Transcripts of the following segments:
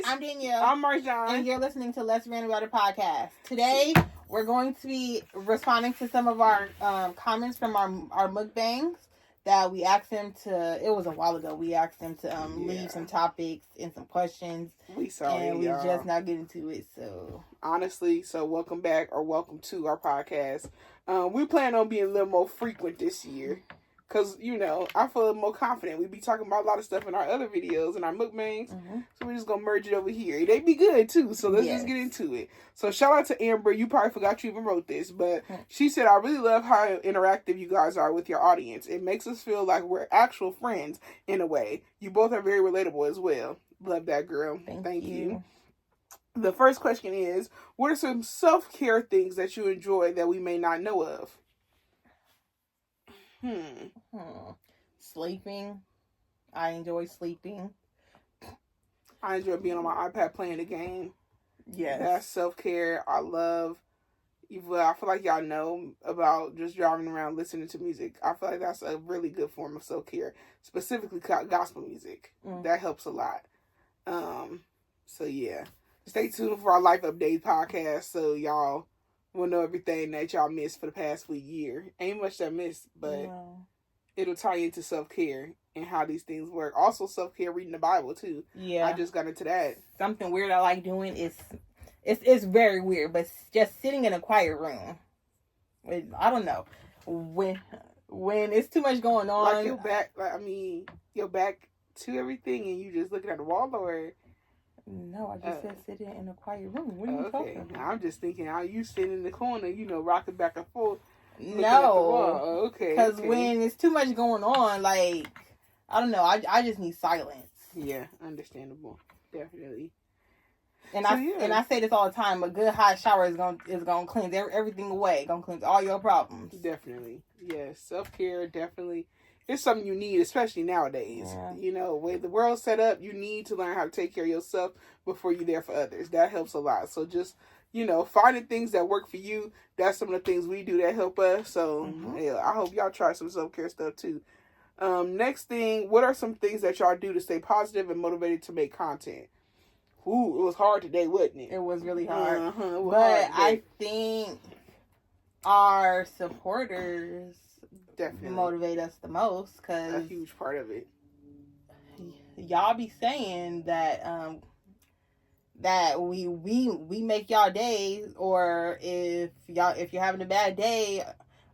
I'm Danielle. I'm Marján. And you're listening to Let's Rant About It Podcast. Today, we're going to be responding to some of our comments from our mukbangs that we asked them to, it was a while ago, we asked them to leave some topics and some questions. We sorry, and we y'all. just now getting to it, so. Honestly, so welcome back or welcome to our podcast. We plan on being a little more frequent this year. Because, you know, I feel more confident. We be talking about a lot of stuff in our other videos and our mukbangs. Mm-hmm. So we're just going to merge it over here. They be good, too. So let's just get into it. So shout out to Amber. You probably forgot you even wrote this. But she said, I really love how interactive you guys are with your audience. It makes us feel like we're actual friends in a way. You both are very relatable as well. Love that, girl. Thank you. The first question is, what are some self-care things that you enjoy that we may not know of? Sleeping. I enjoy sleeping. I enjoy being on my iPad playing the game. Yes. That's self-care. I love, well, I feel like y'all know about just driving around listening to music. I feel like that's a really good form of self-care. Specifically gospel music. That helps a lot. So yeah. Stay tuned for our Life Update podcast so y'all will know everything that y'all missed for the past year. Ain't much that missed, but it'll tie into self-care and how these things work. Also, self-care, reading the Bible, too. Yeah. I just got into that. Something weird I like doing is, it's very weird, but just sitting in a quiet room. I don't know. When it's too much going on. Like your back to everything and you just looking at the wall, or... No, I just said sitting in a quiet room. What are you talking about? I'm just thinking, how you sitting in the corner, rocking back and forth. No. Because when it's too much going on, like, I don't know, I just need silence. Yeah, understandable. Definitely. And I say this all the time, a good hot shower is gonna cleanse everything away. Gonna cleanse all your problems. Definitely. Yes, self-care, definitely. It's something you need, especially nowadays. Yeah. You know, the way the world's set up, you need to learn how to take care of yourself before you're there for others. That helps a lot. So just, finding things that work for you, that's some of the things we do that help us. So, yeah, I hope y'all try some self-care stuff, too. Next thing, what are some things that y'all do to stay positive and motivated to make content? Ooh, it was hard today, wasn't it? It was really hard. But I think our supporters... definitely motivate us the most, because a huge part of it. Y'all be saying that that we make y'all days, or if you're having a bad day,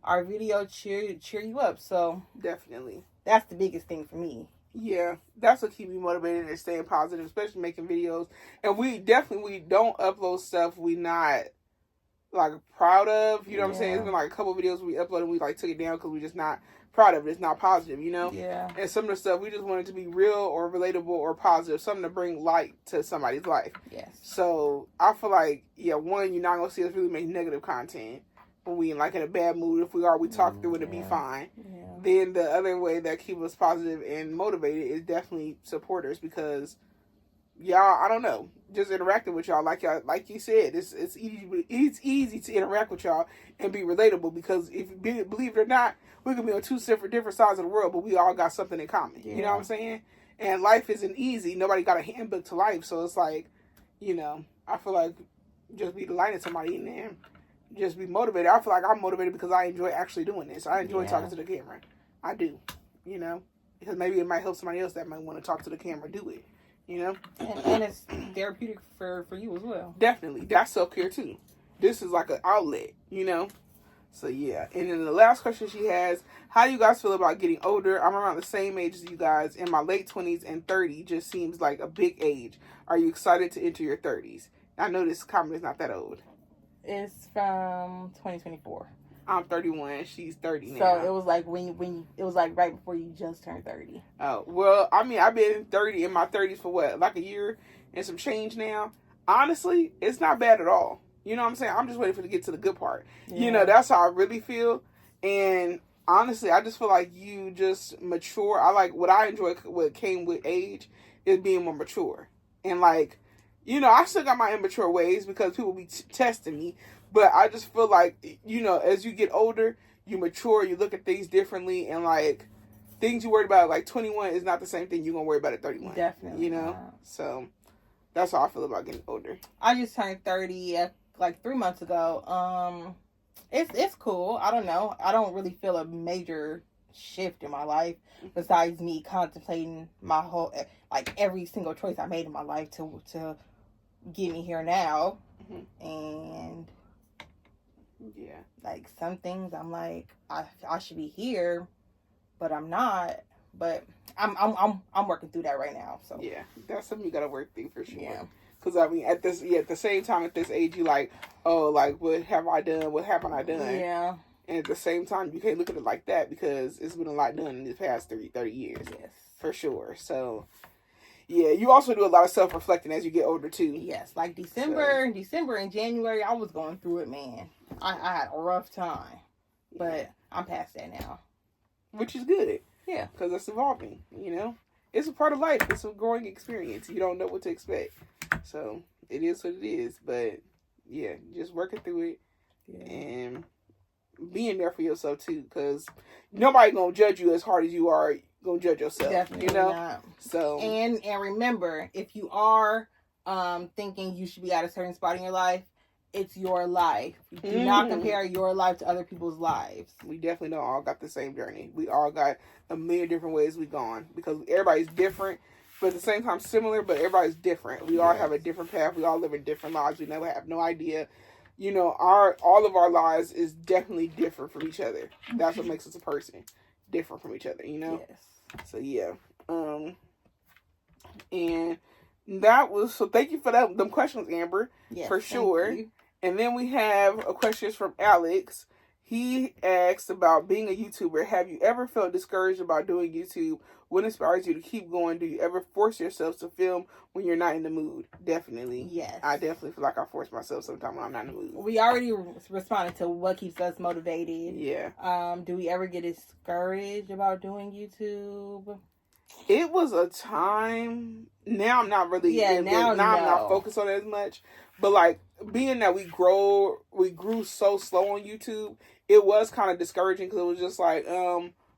our video cheer you up. So definitely, that's the biggest thing for me. Yeah, that's what keep me motivated and staying positive, especially making videos. And we don't upload stuff we not like proud of, you know what I'm saying? It's been like a couple videos we uploaded and we like took it down because we're just not proud of it. It's not positive, Yeah. And some of the stuff we just wanted to be real or relatable or positive, something to bring light to somebody's life. Yes. So I feel like, one, you're not gonna see us really make negative content when we in a bad mood. If we are, we talk through it and be fine. Yeah. Then the other way that keep us positive and motivated is definitely supporters, because y'all, I don't know, just interacting with y'all, like you said, it's easy to interact with y'all and be relatable, because believe it or not, we could be on two different sides of the world, but we all got something in common. Yeah. You know what I'm saying? And life isn't easy. Nobody got a handbook to life, so it's like, I feel like just be delighted somebody in there, just be motivated. I feel like I'm motivated because I enjoy actually doing this. I enjoy talking to the camera. I do, because maybe it might help somebody else that might want to talk to the camera do it. And it's therapeutic for you as well. Definitely. That's self-care too. This is like an outlet, So yeah. And then the last question she has, how do you guys feel about getting older? I'm around the same age as you guys. In my late 20s and 30 just seems like a big age. Are you excited to enter your 30s? I know this comment is not that old. It's from 2024. I'm 31. She's 30 now. So it was like when it was like right before you just turned 30. Oh, well, I mean, I've been in my 30s for what, like a year and some change now. Honestly, it's not bad at all. You know what I'm saying? I'm just waiting for it to get to the good part. Yeah. That's how I really feel. And honestly, I just feel like you just mature. I like what I enjoy, what came with age, is being more mature. And like, I still got my immature ways because people be testing me. But I just feel like, as you get older, you mature, you look at things differently, and like things you worried about at like 21 is not the same thing you're going to worry about at 31. Definitely. So That's how I feel about getting older. I just turned 30 like 3 months ago. It's cool. I don't know. I don't really feel a major shift in my life besides me contemplating my whole, like, every single choice I made in my life to get me here now. And yeah, like, some things I'm like, I should be here, but I'm not. But I'm working through that right now. So yeah, that's something you gotta work through for sure. Yeah. Because I mean, at the same time, at this age, you like, oh, like, what have I done? What haven't I done? Yeah. And at the same time, you can't look at it like that because it's been a lot done in the past 30 years. Yes. For sure. So, yeah, you also do a lot of self-reflecting as you get older, too. Yes. Like December and January, I was going through it, man. I had a rough time. But I'm past that now. Which is good. Yeah. Because it's evolving, It's a part of life. It's a growing experience. You don't know what to expect. So, it is what it is. But, yeah, just working through it. Yeah. And being there for yourself, too. Because nobody going to judge you as hard as you are going to judge yourself. Definitely not. So. And remember, if you are thinking you should be at a certain spot in your life, it's your life. Do not compare your life to other people's lives. We definitely don't all got the same journey. We all got a million different ways we've gone. Because everybody's different, but at the same time similar, but everybody's different. We all have a different path. We all live in different lives. We never have no idea. All of our lives is definitely different from each other. That's what makes us a person. Different from each other, Yes. So, yeah. And that was, so thank you for them questions, Amber. Yes, for sure. You. And then we have a question from Alex. He asked about being a YouTuber. Have you ever felt discouraged about doing YouTube? What inspires you to keep going? Do you ever force yourself to film when you're not in the mood? Definitely. Yes. I definitely feel like I force myself sometimes when I'm not in the mood. We already responded to what keeps us motivated. Yeah. Do we ever get discouraged about doing YouTube? It was a time. Now I'm not really. Yeah, now I'm not focused on it as much. But like being that we grew so slow on YouTube, it was kind of discouraging because it was just like,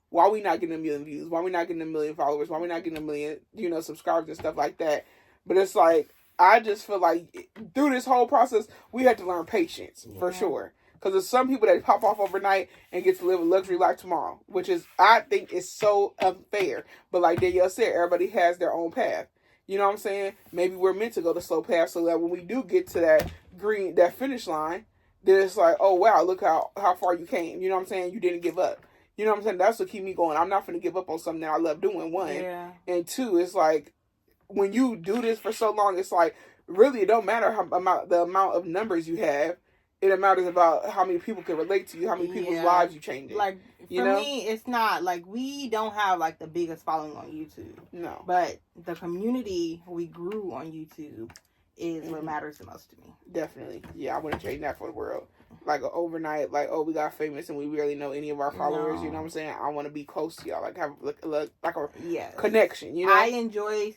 why we not getting a million views? Why we not getting a million followers? Why we not getting a million, subscribers and stuff like that? But it's like I just feel like through this whole process, we had to learn patience for sure. Because there's some people that pop off overnight and get to live a luxury life tomorrow, which is, I think, is so unfair. But like Danielle said, everybody has their own path. You know what I'm saying? Maybe we're meant to go the slow path so that when we do get to that finish line, then it's like, oh, wow, look how far you came. You know what I'm saying? You didn't give up. You know what I'm saying? That's what keep me going. I'm not going to give up on something that I love doing, one. Yeah. And two, it's like, when you do this for so long, it's like, really, it don't matter the amount of numbers you have. It matters about how many people can relate to you, how many people's lives you change. Like, for me, it's not, like, we don't have, like, the biggest following on YouTube. No. But the community we grew on YouTube is what matters the most to me. Definitely. Yeah, I wouldn't trade that for the world. Like, overnight, like, oh, we got famous and we barely know any of our followers, you know what I'm saying? I want to be close to y'all, like, have like a connection, I enjoy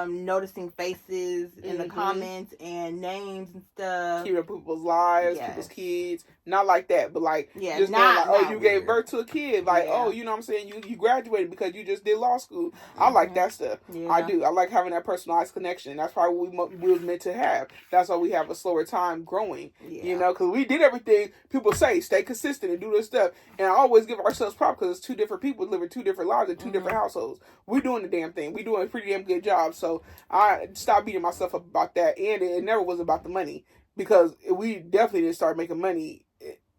noticing faces in the comments and names and stuff. Keeping up people's lives, people's kids. Not like that, but like, just not, like, oh, you gave birth to a kid. Like, oh, you know what I'm saying? You graduated because you just did law school. I like that stuff. Yeah. I do. I like having that personalized connection. That's probably what we was meant to have. That's why we have a slower time growing, because we did everything people say, stay consistent and do this stuff. And I always give ourselves props because it's two different people living two different lives in two different households. We're doing the damn thing. We're doing a pretty damn good job. So I stopped beating myself up about that. And it never was about the money, because we definitely didn't start making money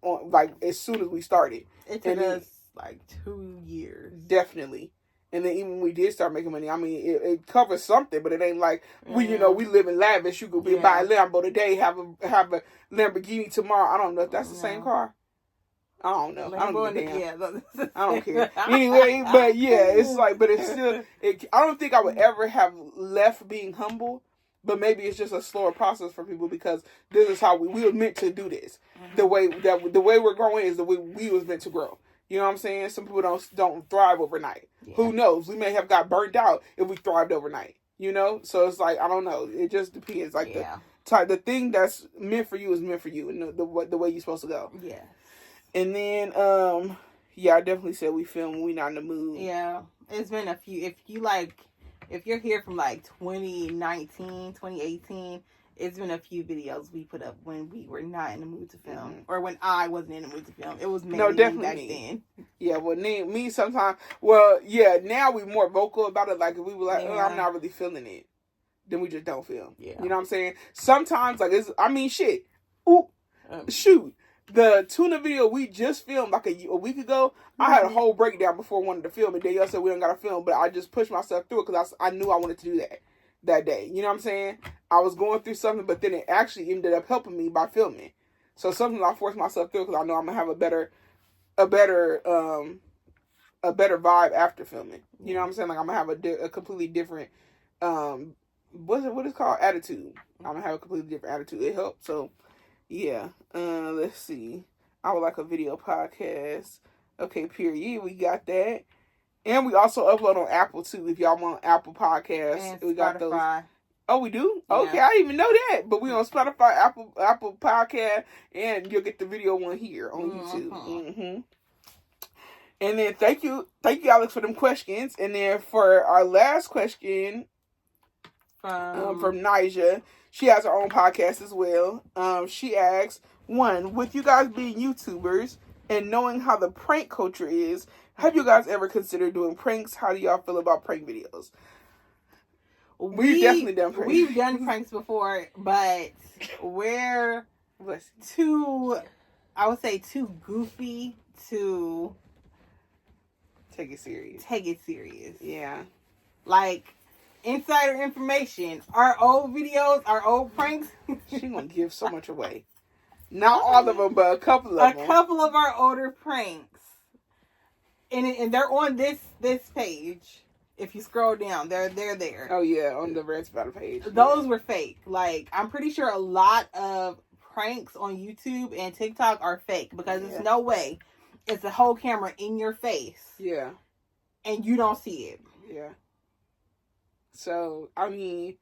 like as soon as we started. It took us like 2 years. Definitely. And then even when we did start making money, I mean, it covers something, but it ain't like we live in lavish. You could buy a Lambo today, have a Lamborghini tomorrow. I don't know if that's the same car. I don't know. I don't give a damn. I don't care. Anyway, but yeah, it's like, but it's still. I don't think I would ever have left being humble. But maybe it's just a slower process for people because this is how we were meant to do this. The way we're growing is the way we was meant to grow. You know what I'm saying? Some people don't thrive overnight. Yeah. Who knows? We may have got burnt out if we thrived overnight. So it's like, I don't know. It just depends. Like the thing that's meant for you is meant for you, and the way you're supposed to go. Yeah. And then I definitely said we film when we not in the mood. Yeah, it's been a few. If you like if you're here from like 2019, 2018, it's been a few videos we put up when we were not in the mood to film, or when I wasn't in the mood to film. It was mainly back then. Yeah, well, me sometimes. Well, yeah, now we more vocal about it. Like if we were like, oh, I'm not really feeling it, then we just don't film. Yeah, you know what I'm saying. Sometimes, like shit. Ooh, shoot. The tuna video we just filmed like a week ago, I had a whole breakdown before I wanted to film it. Then y'all said we don't gotta film, but I just pushed myself through it because I knew I wanted to do that day. You know what I'm saying? I was going through something, but then it actually ended up helping me by filming. So something I forced myself through because I know I'm gonna have a better vibe after filming. You know what I'm saying? Like I'm gonna have a completely different what is called attitude. I'm gonna have a completely different attitude. It helped. So yeah. Let's see. I would like a video podcast. Okay, period. We got that. And we also upload on Apple too. If y'all want Apple Podcasts, and we got those. Oh, we do? Yeah. Okay, I didn't even know that. But we on Spotify, Apple Podcast, and you'll get the video one here on YouTube. Mm-hmm. And then thank you, Alex, for them questions. And then for our last question from Nija, she has her own podcast as well. She asks, 1, with you guys being YouTubers and knowing how the prank culture is, have you guys ever considered doing pranks? How do y'all feel about prank videos? We've definitely done pranks. We've done pranks before, but we're too goofy to take it serious. Yeah. Like, insider information, our old videos, our old pranks. She gonna give so much away. Not all of them, but a couple of them. A couple of our older pranks. And they're on this page. If you scroll down, they're there. Oh yeah, on the Rant About It page. Those were fake. Like, I'm pretty sure a lot of pranks on YouTube and TikTok are fake because there's no way it's a whole camera in your face. Yeah. And you don't see it. Yeah. So, I mean,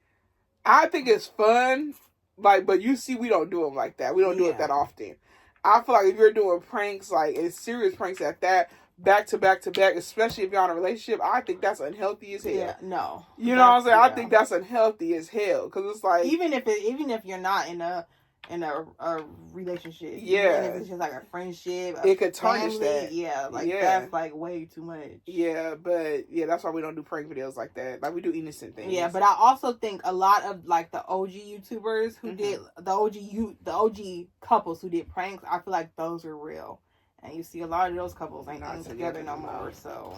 I think it's fun, but you see, we don't do them like that. We don't do it that often. I feel like if you're doing pranks, like, and serious pranks at that, back to back, especially if you're in a relationship, I think that's unhealthy as hell. Yeah, no. You know what I'm saying? I think that's unhealthy as hell, because it's like, even if you're not in a relationship, yeah, even if it's just like a friendship, it could tarnish that. Yeah, like that's like way too much. Yeah, but that's why we don't do prank videos like that. Like, we do innocent things. Yeah, but I also think a lot of like the OG YouTubers who did the OG couples who did pranks, I feel like those are real. And you see a lot of those couples ain't together no more, so.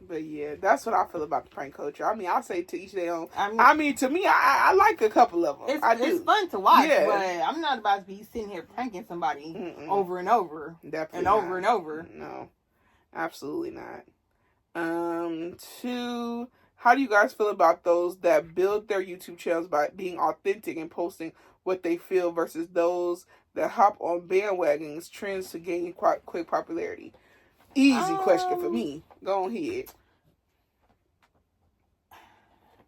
But yeah, that's what I feel about the prank culture. I mean, I say to each their own. I mean, to me, I like a couple of them. It's fun to watch, but I'm not about to be sitting here pranking somebody over and over. Definitely and over and over. No, absolutely not. 2, how do you guys feel about those that build their YouTube channels by being authentic and posting what they feel versus those that hop on bandwagons trends to gain quick popularity? Easy question for me. Go ahead.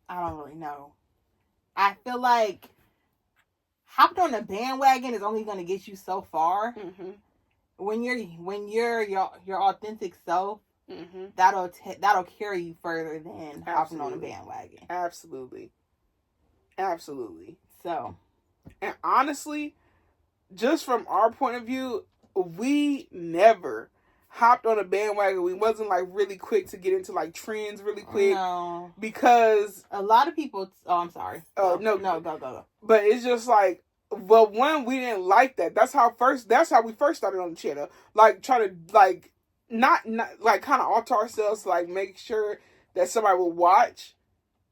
I don't really know. I feel like hopped on a bandwagon is only going to get you so far. Mm-hmm. When you're your authentic self, that'll carry you further than hopping on a bandwagon. Absolutely. So, and honestly, just from our point of view, we never hopped on a bandwagon. We wasn't like really quick to get into like trends really quick. No. Because a lot of people. Oh, I'm sorry. Oh, no, go. But it's just like, well, one, we didn't like that. That's how we first started on the channel. Like, try to like not like kind of alter ourselves to like make sure that somebody will watch.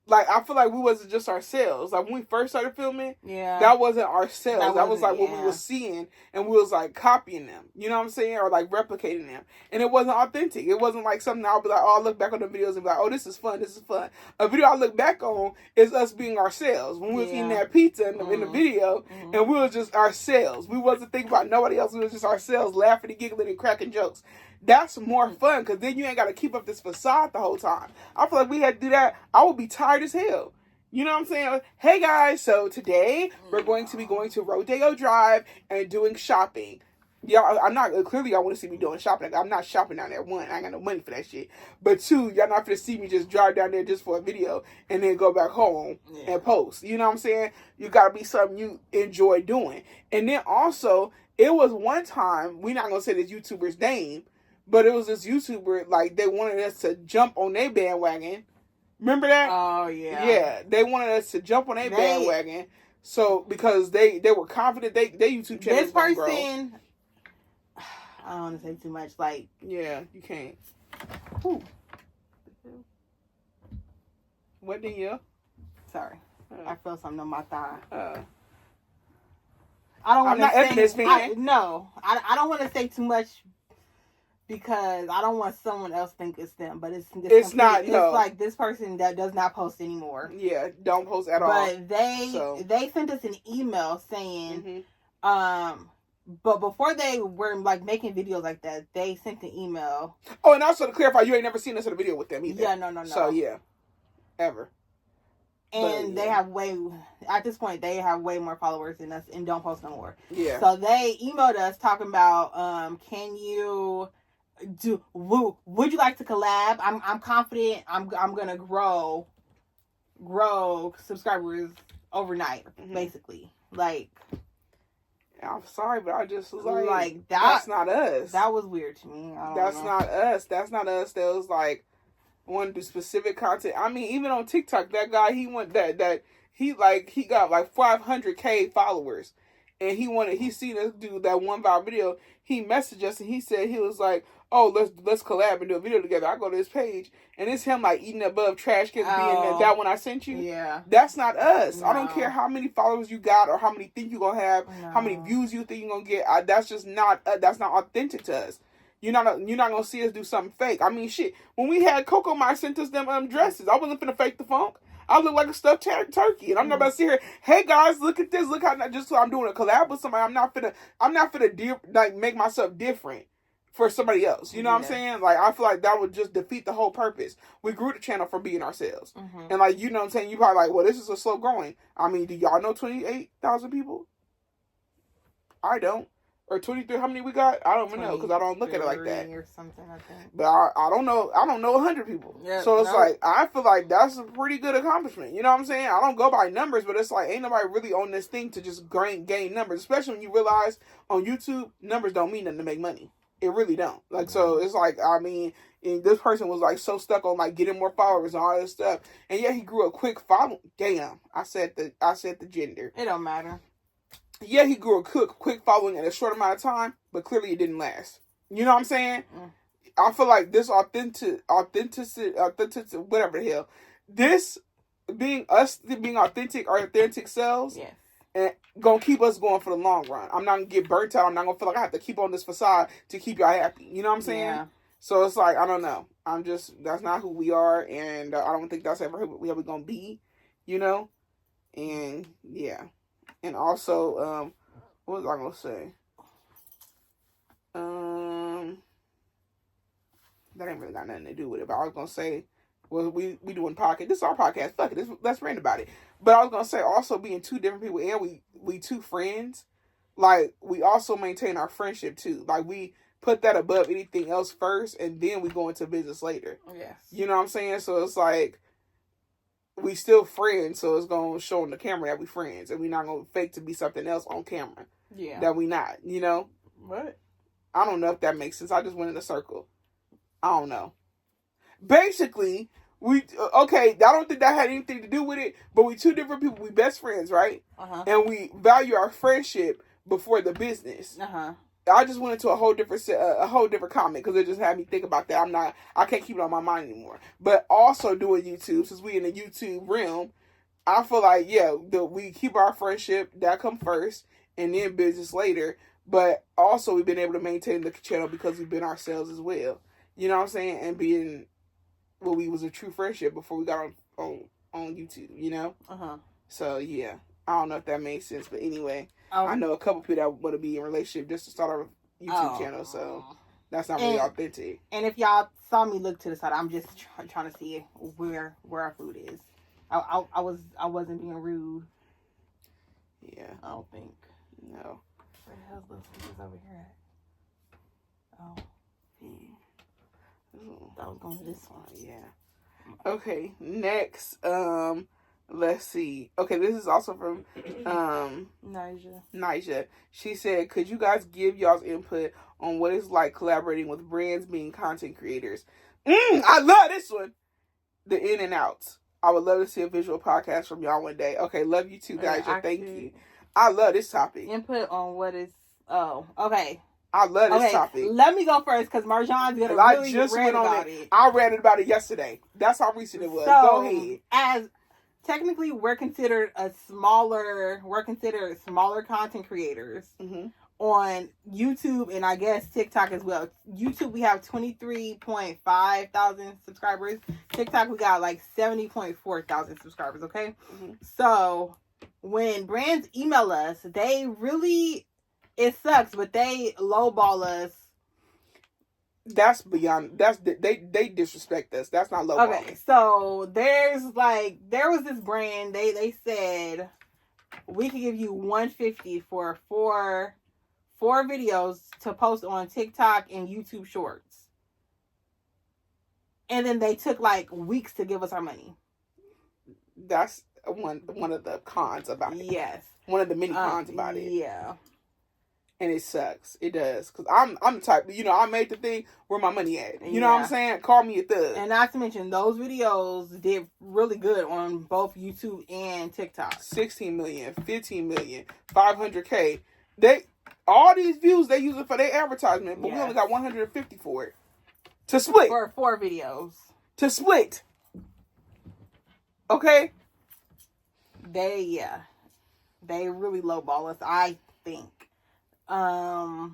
Like, I feel like we wasn't just ourselves. Like, when we first started filming, that wasn't ourselves. That was, like, what we were seeing, and we was, like, copying them. You know what I'm saying? Or, like, replicating them. And it wasn't authentic. It wasn't, like, something I'll be like, oh, I'll look back on the videos and be like, oh, this is fun. A video I look back on is us being ourselves. When we was eating that pizza in the video, and we was just ourselves. We wasn't thinking about nobody else. We was just ourselves, laughing and giggling and cracking jokes. That's more fun, because then you ain't got to keep up this facade the whole time. I feel like we had to do that. I would be tired as hell. You know what I'm saying? Hey guys, so today we're going to be going to Rodeo Drive and doing shopping. y'all, I'm not, clearly y'all want to see me doing shopping. I'm not shopping down there. One, I ain't got no money for that shit. But two, y'all not gonna see me just drive down there just for a video and then go back home and post. You know what I'm saying? You gotta be something you enjoy doing. And then also, it was one time, we not gonna say this YouTuber's name, but it was this YouTuber, like, they wanted us to jump on their bandwagon. Remember that? Oh, yeah. Yeah, they wanted us to jump on their bandwagon. So, because they were confident their YouTube channel was going to grow. This person, I don't want to say too much, like... Yeah, you can't. Whew. What did you? Sorry. I felt something on my thigh. I don't want to say... This man. No, I don't want to say too much because I don't want someone else to think it's them, but it's not. It's no. like this person that does not post anymore. Yeah, don't post at all. But they sent us an email saying, but before they were like making videos like that, they sent an email. Oh, and also to clarify, you ain't never seen us in a video with them either. Yeah, no. So yeah, ever. And they have at this point, they have way more followers than us and don't post no more. Yeah. So they emailed us talking about, can you would you like to collab? I'm confident I'm gonna grow subscribers overnight, basically. Like, I'm sorry, but I just was like that's not us. That was weird to me. That's not us. That's not us. That was like want to do specific content. I mean, even on TikTok, that guy, he went he got like 500K followers, and he seen us do that one viral video. He messaged us and he said, he was like, oh, let's collab and do a video together. I go to his page and it's him like eating above trash cans, being that one I sent you. Yeah, that's not us. No. I don't care how many followers you got or how many think you gonna have, how many views you think you gonna get. That's just not that's not authentic to us. You're not gonna see us do something fake. I mean, shit. When we had Coco Mai sent us them dresses, I wasn't finna fake the funk. I look like a stuffed turkey, and I'm not about to sit here. Hey guys, look at this. Look how just so I'm doing a collab with somebody. I'm not finna make myself different for somebody else. You know what I'm saying? Like, I feel like that would just defeat the whole purpose. We grew the channel from being ourselves, and like, you know what I'm saying. You probably like, well, this is a slow growing. I mean, do y'all know 28,000 people? I don't. Or 23, how many we got? I don't even know, because I don't look at it like that. Or something, I think. But I don't know. I don't know 100 people. Yep, so it's like, I feel like that's a pretty good accomplishment. You know what I'm saying? I don't go by numbers, but it's like, ain't nobody really on this thing to just gain numbers. Especially when you realize on YouTube, numbers don't mean nothing to make money. It really don't. Like, so it's like, I mean, and this person was like so stuck on like getting more followers and all this stuff. And yeah, he grew a quick following. Damn, I said the gender. It don't matter. Yeah, he grew a quick following in a short amount of time, but clearly it didn't last. You know what I'm saying? I feel like this authenticity, whatever the hell, this being authentic, our authentic selves, and gonna keep us going for the long run. I'm not gonna get burnt out. I'm not gonna feel like I have to keep on this facade to keep y'all happy. You know what I'm saying? Yeah. So it's like, I don't know. That's not who we are, and I don't think that's ever who we're gonna be. You know, and yeah. And also, what was I gonna say? That ain't really got nothing to do with it. But I was gonna say, well, we doing podcast. This is our podcast. Fuck it. Let's rant about it. But I was gonna say, also being two different people, and we two friends. Like, we also maintain our friendship too. Like, we put that above anything else first, and then we go into business later. Yes. You know what I'm saying? So it's like, we still friends, so it's gonna show on the camera that we friends, and we're not gonna fake to be something else on camera. Yeah. That we not, you know. What? I don't know if that makes sense. I just went in a circle. I don't know. Basically, I don't think that had anything to do with it, but we two different people. We best friends, right? And we value our friendship before the business. I just went into a whole different comment because it just had me think about that. I can't keep it on my mind anymore. But also doing YouTube, since we in the YouTube realm, I feel like, we keep our friendship, that come first, and then business later. But also we've been able to maintain the channel because we've been ourselves as well. You know what I'm saying? And being, we was a true friendship before we got on YouTube, you know? So yeah, I don't know if that makes sense, but anyway. I know a couple people that want to be in a relationship just to start a YouTube channel, so that's not really authentic. And if y'all saw me look to the side, I'm just trying to see where our food is. I wasn't being rude. Yeah. I don't think. No. Where the hell's the food is over here at? Oh. That was going to this one. Yeah. Okay, next, let's see. Okay, this is also from Nija. She said, could you guys give y'all's input on what it's like collaborating with brands being content creators? I love this one. The in and outs. I would love to see a visual podcast from y'all one day. Okay, love you too, guys. Thank you. I love this topic. Input on what is... Oh, okay. I love this topic. Let me go first because Marján's going to really rant about it. I ranted about it yesterday. That's how recent it was. So, go ahead. As technically, we're considered smaller content creators on YouTube and I guess TikTok as well. YouTube, we have 23.5 thousand subscribers. TikTok, we got like 70.4 thousand subscribers, okay? So, when brands email us, they really... It sucks, but they lowball us. That's beyond. They disrespect us. That's not lowballing. Okay, so there was this brand. They said we could give you $150 for four videos to post on TikTok and YouTube Shorts, and then they took like weeks to give us our money. That's one of the cons about it. Yes, one of the many cons about it. Yeah. And it sucks. It does. Because I'm the type, I made the thing, where my money at? You know what I'm saying? Call me a thug. And not to mention, those videos did really good on both YouTube and TikTok. 16 million, 15 million, 500K. All these views, they use it for their advertisement, but we only got 150 for it. To split. For 4 videos. To split. Okay? They really lowball us, I think. I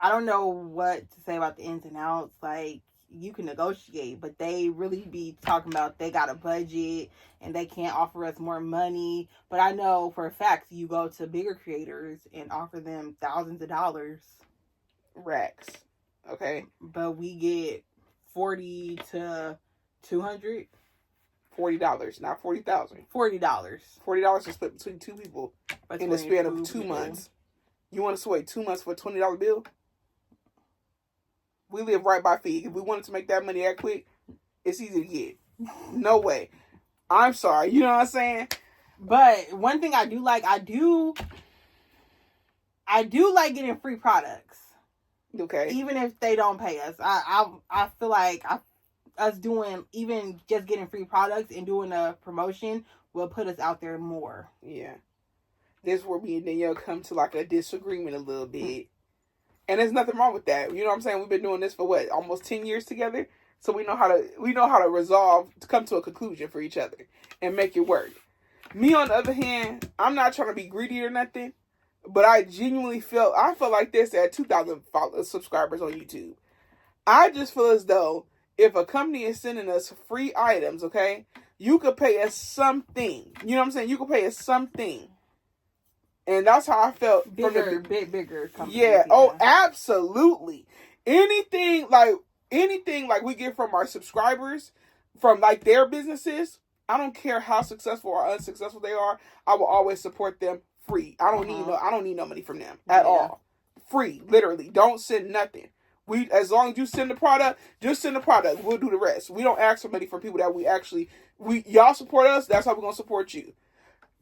don't know what to say about the ins and outs. Like, you can negotiate, but they really be talking about they got a budget and they can't offer us more money. But I know for a fact you go to bigger creators and offer them thousands of dollars. Racks. Okay. But we get 40 to 200. $40, not 40,000. $40. $40 is split between 2 people in the span of 2 months. You want us to wait 2 months for a $20 bill? We live right by feed. If we wanted to make that money that quick, it's easy to get. No way. I'm sorry. You know what I'm saying? But one thing I do like, I do like getting free products. Okay. Even if they don't pay us. I feel like us doing, even just getting free products and doing a promotion will put us out there more. Yeah. This is where me and Danielle come to like a disagreement a little bit. And there's nothing wrong with that. You know what I'm saying? We've been doing this for almost 10 years together. So we know how to resolve, to come to a conclusion for each other and make it work. Me, on the other hand, I'm not trying to be greedy or nothing, but I genuinely feel like this at 2,000 subscribers on YouTube. I just feel as though if a company is sending us free items, okay, you could pay us something. You know what I'm saying? You could pay us something. And that's how I felt. Bigger companies. Yeah. Oh, absolutely. Anything like we get from our subscribers, from like their businesses, I don't care how successful or unsuccessful they are, I will always support them free. I don't need no money from them at all. Free, literally. Don't send nothing. As long as you send the product, just send the product. We'll do the rest. We don't ask for money from people that y'all support us. That's how we're gonna support you.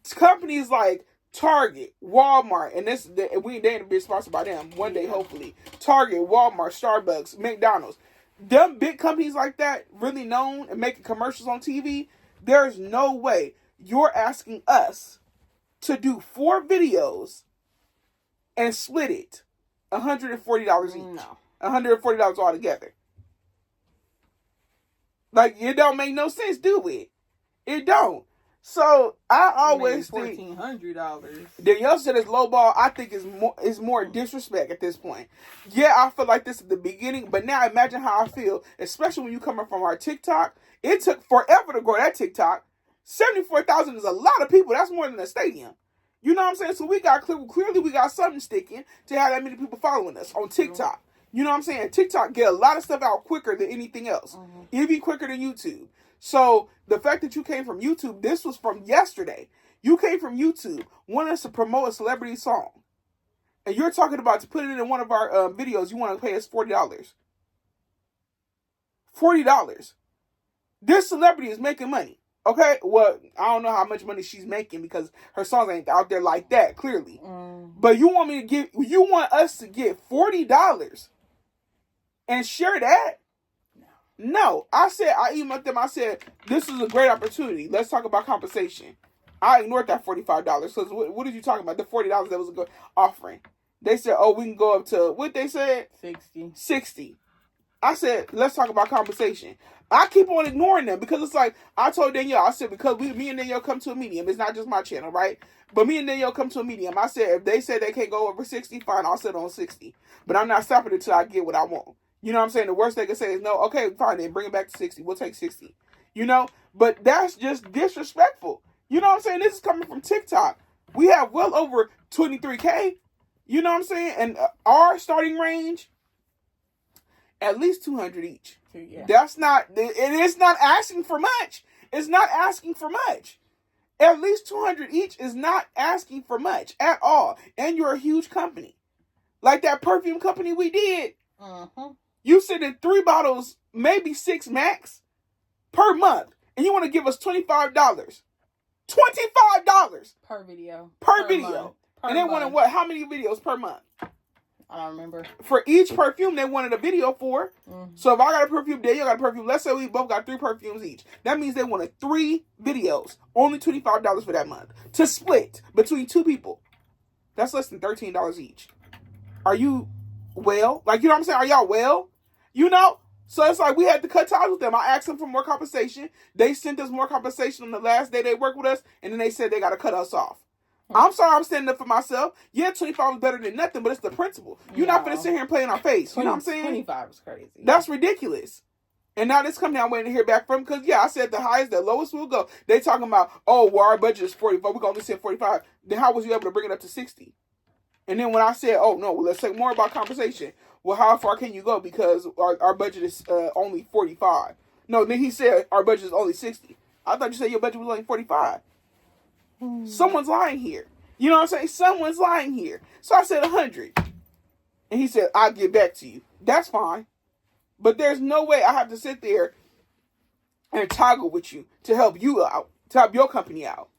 Companies like Target, Walmart, and they ain't be sponsored by them one day, hopefully. Target, Walmart, Starbucks, McDonald's, them big companies like that, really known and making commercials on TV. There's no way you're asking us to do 4 videos and split it $140 each. No. $140 altogether. Like, it don't make no sense, do it? It don't. So I always think $1,400. Danielle said it's lowball. I think it's more disrespect at this point. Yeah, I feel like this is the beginning, but now imagine how I feel, especially when you coming from our TikTok. It took forever to grow that TikTok. 74,000 is a lot of people. That's more than a stadium. You know what I'm saying? So we got clearly we got something sticking to have that many people following us on TikTok. You know what I'm saying? TikTok get a lot of stuff out quicker than anything else. It'd be quicker than YouTube. So the fact that you came from YouTube, this was from yesterday. You came from YouTube, wanting us to promote a celebrity song. and you're talking about to put it in one of our videos, you want to pay us $40. $40. This celebrity is making money. Okay? Well, I don't know how much money she's making because her songs ain't out there like that, clearly. But you want us to get $40 and share that? No. I emailed them, I said, this is a great opportunity. Let's talk about compensation. I ignored that $45 because what did you talking about? The $40 that was a good offering. They said, oh, we can go up to, what they said? 60. I said, let's talk about compensation. I keep on ignoring them because it's like, I told Danielle, I said, because me and Danielle come to a medium. It's not just my channel, right? But me and Danielle come to a medium. I said, if they said they can't go over 60, fine, I'll sit on 60. But I'm not stopping until I get what I want. You know what I'm saying? The worst they can say is no. Okay, fine, then bring it back to 60. We'll take 60. You know? But that's just disrespectful. You know what I'm saying? This is coming from TikTok. We have well over 23K. You know what I'm saying? And our starting range, at least 200 each. Yeah. That's not, it is not asking for much. It's not asking for much. At least 200 each is not asking for much at all. And you're a huge company. Like that perfume company we did. You send in 3 bottles, maybe 6 max per month. And you want to give us $25. $25 per video. Per video. And they wanted what? How many videos per month? I don't remember. For each perfume, they wanted a video for. So if I got a perfume, Danielle got a perfume. Let's say we both got 3 perfumes each. That means they wanted 3 videos. Only $25 for that month. To split between 2 people. That's less than $13 each. Are you well? Like, you know what I'm saying? Are y'all well? You know? So it's like we had to cut ties with them. I asked them for more compensation. They sent us more compensation on the last day they worked with us. And then they said they got to cut us off. I'm sorry, I'm standing up for myself. Yeah, 25 is better than nothing, but it's the principle. You're not going to sit here and play in our face. 20, you know what I'm saying? 25 is crazy. That's ridiculous. And now this company I'm waiting to hear back from, because, yeah, I said the highest, the lowest we'll go. They talking about, oh, well, our budget is 45. We're going to send 45. Then how was you able to bring it up to 60? And then when I said, oh, no, well, let's talk more about compensation. Well, how far can you go? Because our budget is only 45. No, then he said our budget is only 60. I thought you said your budget was only 45. Someone's lying here. You know what I'm saying? Someone's lying here. So I said 100. And he said, I'll get back to you. That's fine. But there's no way I have to sit there and toggle with you to help you out, to help your company out.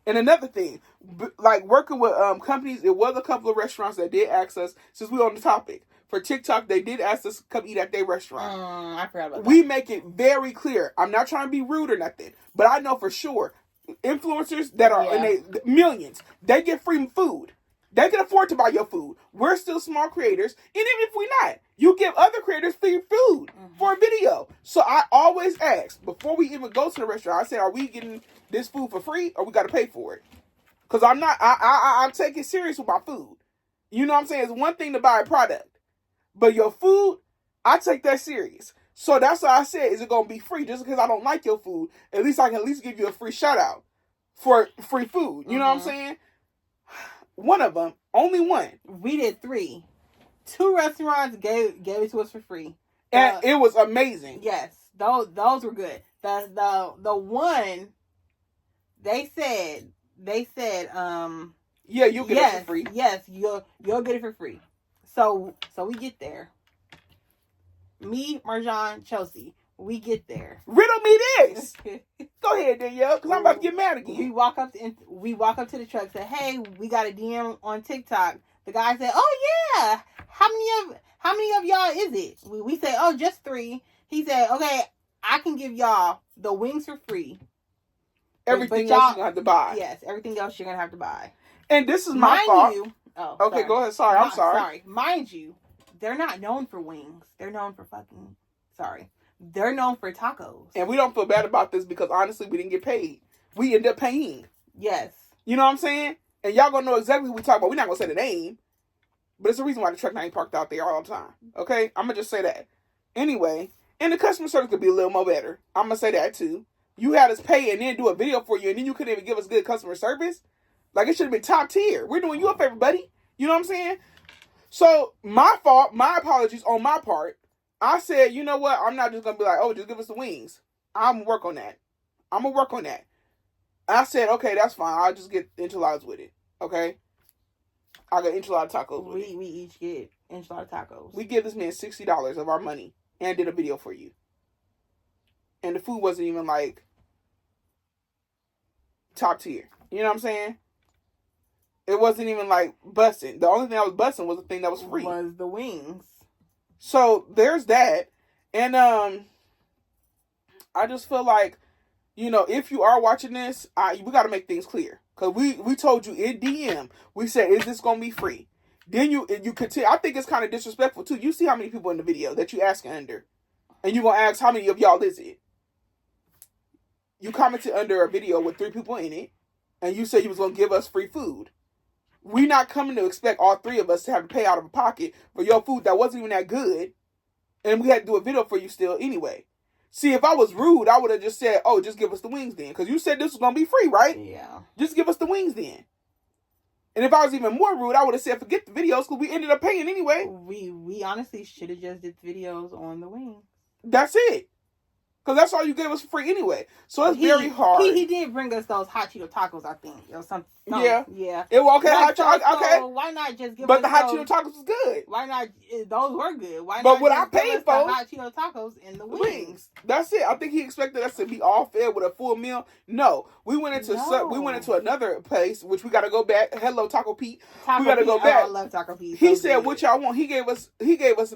And another thing, like working with companies, it was a couple of restaurants that did ask us, since we're on the topic, for TikTok, they did ask us to come eat at their restaurant. I forgot about that. We make it very clear. I'm not trying to be rude or nothing, but I know for sure influencers that are in they millions, they get free food. They can afford to buy your food. We're still small creators, and even if we're not, you give other creators free food for a video. So I always ask before we even go to the restaurant. I say, are we getting this food for free, or we got to pay for it? Because I'm not. I'm taking serious with my food. You know what I'm saying? It's one thing to buy a product, but your food, I take that serious. So that's why I said, is it going to be free? Just because I don't like your food, at least I can at least give you a free shout out for free food. You know what I'm saying? One of them, only one. We did 3. 2 restaurants gave it to us for free. And it was amazing. Yes. Those were good. The one, they said, yeah, you'll get it for free. Yes, you'll get it for free. So we get there. Me, Marján, Chelsea, we get there. Riddle me this. Go ahead, Danielle, because I'm about to get mad again. We walk up to the truck, say, "Hey, we got a DM on TikTok." The guy said, "Oh yeah, how many of y'all is it?" We say, "Oh, just 3." He said, "Okay, I can give y'all the wings for free. Everything else you're gonna have to buy." Yes, everything else you're gonna have to buy. And this is my fault. Okay, sorry. go ahead. Sorry, I'm sorry. Sorry, mind you, they're not known for wings. They're known for They're known for tacos. And we don't feel bad about this because honestly, we didn't get paid. We end up paying. Yes. You know what I'm saying? And y'all gonna know exactly who we talk about. We're not gonna say the name, but it's the reason why the truck ain't parked out there all the time. Okay? I'm gonna just say that. Anyway, and the customer service could be a little more better. I'm gonna say that too. You had us pay and then do a video for you, and then you couldn't even give us good customer service. Like, it should have been top tier. We're doing you a favor, buddy. You know what I'm saying? So, my fault, my apologies on my part. I said, you know what? I'm not just going to be like, oh, just give us the wings. I'm going to work on that. I said, okay, that's fine. I'll just get enchiladas with it. Okay? I got enchilada tacos. We each get enchilada tacos. We give this man $60 of our money and did a video for you. And the food wasn't even like top tier. You know what I'm saying? It wasn't even like busting. The only thing that was busting was the thing that was free. Was the wings. So there's that. And I just feel like, if you are watching this, we got to make things clear. Because we told you in DM, we said, is this going to be free? Then you continue. I think it's kind of disrespectful too. You see how many people in the video that you asking under. And you going to ask how many of y'all is it? You commented under a video with 3 people in it. And you said you was going to give us free food. We not coming to expect all 3 of us to have to pay out of a pocket for your food that wasn't even that good. And we had to do a video for you still anyway. See, if I was rude, I would have just said, oh, just give us the wings then. Because you said this was going to be free, right? Yeah. Just give us the wings then. And if I was even more rude, I would have said, forget the videos because we ended up paying anyway. We honestly should have just did videos on the wings. That's it. Because that's all you gave us for free anyway. So it's very hard. He did bring us those hot Cheeto tacos, I think. Or something. Yeah. Yeah. It was okay. Like, okay. So why not just give but us the hot those, Cheeto tacos was good. Why not? Those were good. Why but not what just I paid give us for the hot Cheeto tacos and the wings? That's it. I think he expected us to be all fed with a full meal. No. We went into another place, which we got to go back. Hello, Taco Pete. We got to go back. I love Taco Pete. He said, what y'all want? He gave us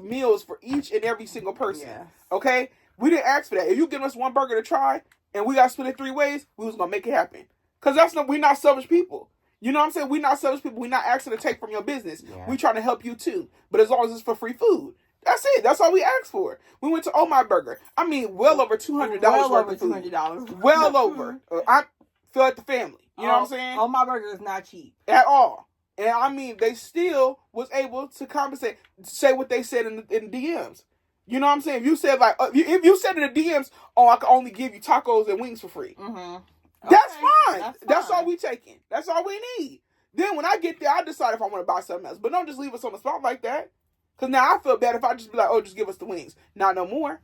meals for each and every single person. Yes. Okay? We didn't ask for that. If you give us one burger to try and we got to split it 3 ways, we was going to make it happen. Because we're not selfish people. You know what I'm saying? We're not selfish people. We're not asking to take from your business. Yeah. We're trying to help you too. But as long as it's for free food. That's it. That's all we asked for. We went to Oh My Burger. I mean, well over $200 worth of food. $200. Well over. I feel like the family. You know what I'm saying? Oh My Burger is not cheap. At all. And I mean, they still was able to compensate, say what they said in DMs. You know what I'm saying? If you said if you said in the DMs, oh, I can only give you tacos and wings for free. Mm-hmm. That's fine. That's all we taking. That's all we need. Then when I get there, I decide if I want to buy something else. But don't just leave us on the spot like that. Because now I feel bad if I just be like, oh, just give us the wings. Not no more.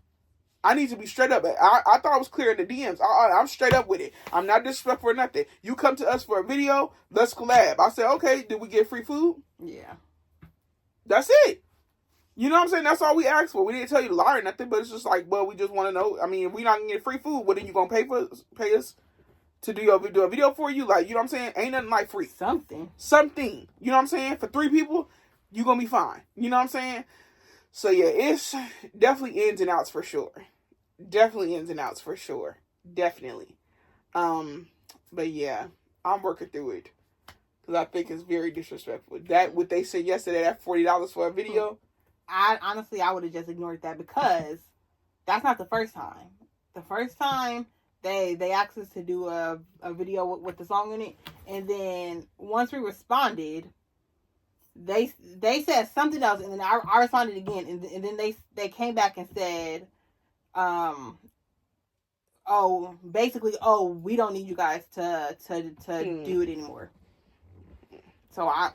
I need to be straight up. I thought I was clear in the DMs. I'm straight up with it. I'm not disrespectful or nothing. You come to us for a video, let's collab. I said, okay, did we get free food? Yeah. That's it. You know what I'm saying? That's all we asked for. We didn't tell you to lie or nothing, but it's just like, well, we just want to know. I mean, if we're not going to get free food, what are you going to pay us to do a video for you? Like, you know what I'm saying? Ain't nothing like free. Something. You know what I'm saying? For 3 people, you're going to be fine. You know what I'm saying? So, yeah, it's definitely ins and outs for sure. Definitely. But, yeah, I'm working through it. Because I think it's very disrespectful. That, what they said yesterday, that $40 for a video... I would have just ignored that because that's not the first time. The first time they asked us to do a video with the song in it, and then once we responded, they said something else, and then I responded again, and then they came back and said, we don't need you guys to do it anymore. So I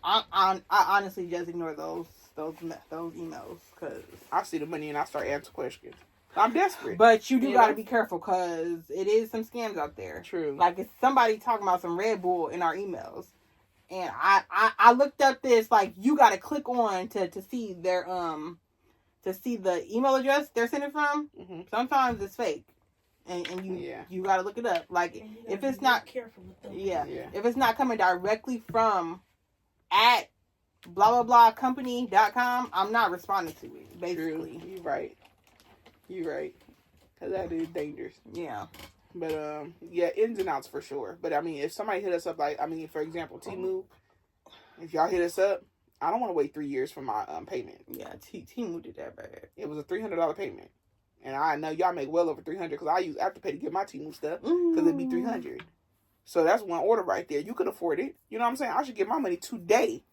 honestly just ignore those emails because I see the money and I start answering questions. I'm desperate. But you got to be careful because it is some scams out there. True. Like it's somebody talking about some Red Bull in our emails. And I looked up this, like you got to click on to see their to see the email address they're sending from. Mm-hmm. Sometimes it's fake. And you got to look it up. Like if it's not careful with them. Yeah. If it's not coming directly from at blah blah blah company.com, I'm not responding to it, basically. True. You're right. Because that is dangerous. Yeah. But yeah, ins and outs for sure. But I mean, if somebody hit us up, like, I mean, for example, Temu, if y'all hit us up, I don't want to wait 3 years for my payment. Yeah, Temu did that bad. It was a $300 payment. And I know y'all make well over $300 because I use Afterpay to get my Temu stuff because it'd be $300. So that's one order right there. You could afford it. You know what I'm saying? I should get my money today.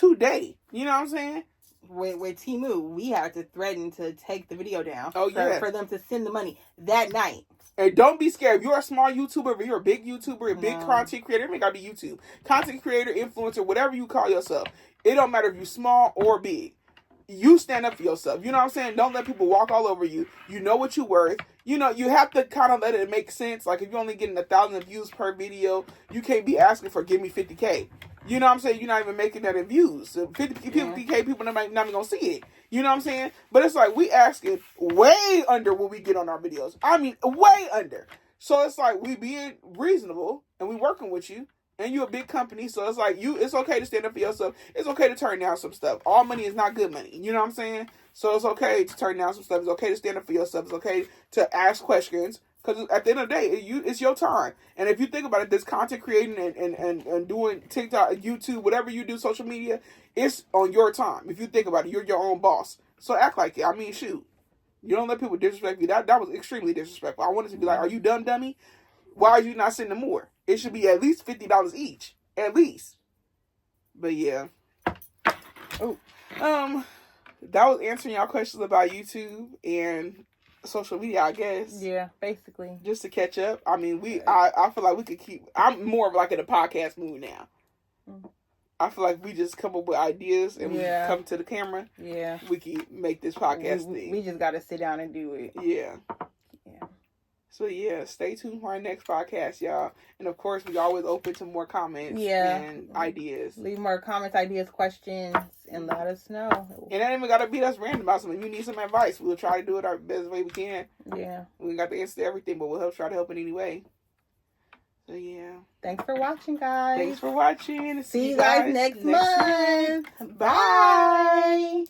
You know what I'm saying? With Temu, we had to threaten to take the video down. For them to send the money that night. And don't be scared. If you're a small YouTuber, if you're a big YouTuber, a big content creator, it may not be YouTube. Content creator, influencer, whatever you call yourself. It don't matter if you're small or big. You stand up for yourself. You know what I'm saying? Don't let people walk all over you. You know what you're worth. You know, you have to kind of let it make sense. Like, if you're only getting 1,000 views per video, you can't be asking for, give me 50K. You know what I'm saying? You're not even making that in views. So 50K people not even gonna see it. You know what I'm saying? But it's like we asking way under what we get on our videos. I mean, way under. So it's like we being reasonable and we working with you. And you a big company, so it's like it's okay to stand up for yourself. It's okay to turn down some stuff. All money is not good money. You know what I'm saying? So it's okay to turn down some stuff. It's okay to stand up for yourself. It's okay to ask questions. Because at the end of the day, it's your time. And if you think about it, this content creating and doing TikTok, YouTube, whatever you do, social media, it's on your time. If you think about it, you're your own boss. So act like it. I mean, shoot. You don't let people disrespect you. That was extremely disrespectful. I wanted to be like, are you dumb, dummy? Why are you not sending more? It should be at least $50 each. At least. But yeah. Oh. That was answering y'all questions about YouTube and social media, I guess. Yeah, basically. Just to catch up. I mean, I feel like we could keep... I'm more of like in a podcast mood now. Mm-hmm. I feel like we just come up with ideas and we come to the camera. Yeah. We can make this podcast thing. We just got to sit down and do it. Yeah. Yeah. So yeah, stay tuned for our next podcast, y'all. And of course, we always open to more comments and ideas. Leave more comments, ideas, questions, and let us know. And that even gotta beat us random about something. If you need some advice, we'll try to do it our best way we can. Yeah. We got the answer to everything, but we'll try to help in any way. So yeah. Thanks for watching, guys. Thanks for watching. See you guys next month. Bye.